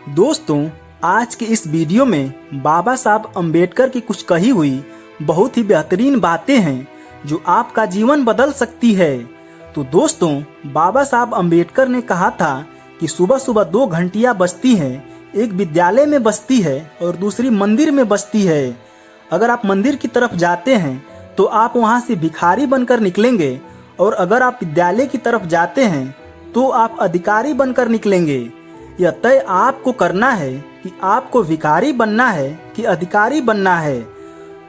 दोस्तों, आज के इस वीडियो में बाबा साहब अम्बेडकर की कुछ कही हुई बहुत ही बेहतरीन बातें हैं जो आपका जीवन बदल सकती है। तो दोस्तों, बाबा साहब अम्बेडकर ने कहा था कि सुबह सुबह 2 घंटियां बजती हैं, एक विद्यालय में बजती है और दूसरी मंदिर में बजती है। अगर आप मंदिर की तरफ जाते हैं तो आप वहां से भिखारी बनकर निकलेंगे और अगर आप विद्यालय की तरफ जाते हैं तो आप अधिकारी बनकर निकलेंगे। यह तय आपको करना है कि आपको भिखारी बनना है कि अधिकारी बनना है।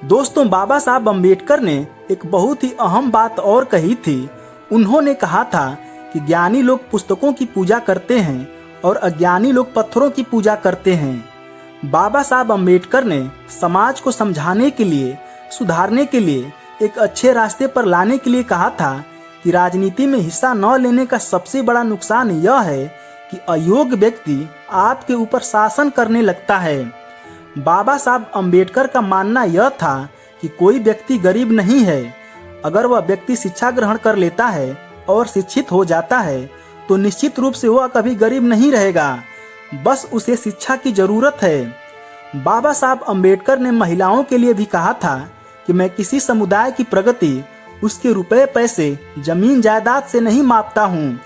दोस्तों, बाबा साहब अम्बेडकर ने एक बहुत ही अहम बात और कही थी। उन्होंने कहा था कि ज्ञानी लोग पुस्तकों की पूजा करते हैं और अज्ञानी लोग पत्थरों की पूजा करते हैं। बाबा साहब अम्बेडकर ने समाज को समझाने के लिए, सुधारने के लिए, एक अच्छे रास्ते पर लाने के लिए कहा था कि राजनीति में हिस्सा न लेने का सबसे बड़ा नुकसान यह है कि अयोग्य व्यक्ति आपके ऊपर शासन करने लगता है। बाबा साहब अम्बेडकर का मानना यह था कि कोई व्यक्ति गरीब नहीं है। अगर वह व्यक्ति शिक्षा ग्रहण कर लेता है और शिक्षित हो जाता है तो निश्चित रूप से वह कभी गरीब नहीं रहेगा, बस उसे शिक्षा की जरूरत है। बाबा साहब अम्बेडकर ने महिलाओं के लिए भी कहा था कि मैं किसी समुदाय की प्रगति उसके रुपए पैसे, जमीन जायदाद से नहीं मापता हूँ।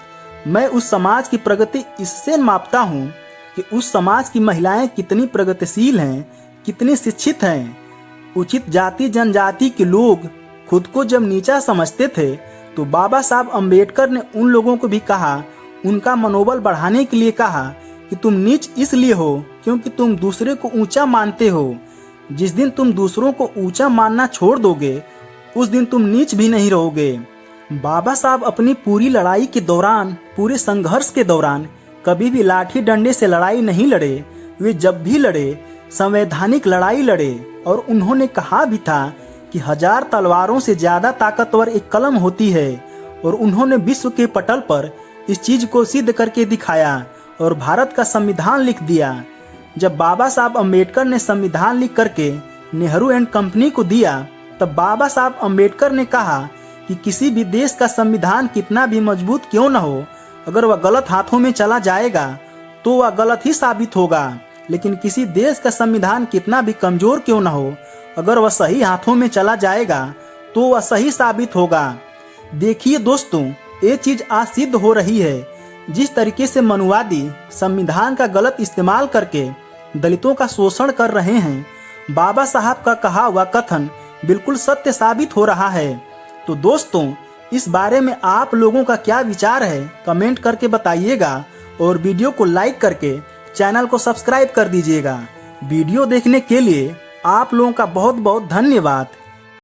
मैं उस समाज की प्रगति इससे मापता हूँ कि उस समाज की महिलाएं कितनी प्रगतिशील हैं, कितनी शिक्षित हैं। उचित जाति जनजाति के लोग खुद को जब नीचा समझते थे तो बाबा साहब अम्बेडकर ने उन लोगों को भी कहा, उनका मनोबल बढ़ाने के लिए कहा कि तुम नीच इसलिए हो क्योंकि तुम दूसरे को ऊंचा मानते हो। जिस दिन तुम दूसरों को ऊंचा मानना छोड़ दोगे उस दिन तुम नीच भी नहीं रहोगे। बाबा साहब अपनी पूरी लड़ाई के दौरान, पूरे संघर्ष के दौरान कभी भी लाठी डंडे से लड़ाई नहीं लड़े। वे जब भी लड़े संवैधानिक लड़ाई लड़े और उन्होंने कहा भी था कि 1000 तलवारों से ज्यादा ताकतवर एक कलम होती है। और उन्होंने विश्व के पटल पर इस चीज को सिद्ध करके दिखाया और भारत का संविधान लिख दिया। जब बाबा साहब अम्बेडकर ने संविधान लिख करके नेहरू एंड कंपनी को दिया तब बाबा साहब अम्बेडकर ने कहा कि किसी भी देश का संविधान कितना भी मजबूत क्यों न हो, अगर वह गलत हाथों में चला जाएगा तो वह गलत ही साबित होगा। लेकिन किसी देश का संविधान कितना भी कमजोर क्यों न हो, अगर वह सही हाथों में चला जाएगा तो वह सही साबित होगा। देखिए दोस्तों, ये चीज आज सिद्ध हो रही है। जिस तरीके से मनुवादी संविधान का गलत इस्तेमाल करके दलितों का शोषण कर रहे हैं, बाबा साहब का कहा हुआ कथन बिल्कुल सत्य साबित हो रहा है। तो दोस्तों, इस बारे में आप लोगों का क्या विचार है कमेंट करके बताइएगा और वीडियो को लाइक करके चैनल को सब्सक्राइब कर दीजिएगा। वीडियो देखने के लिए आप लोगों का बहुत बहुत धन्यवाद।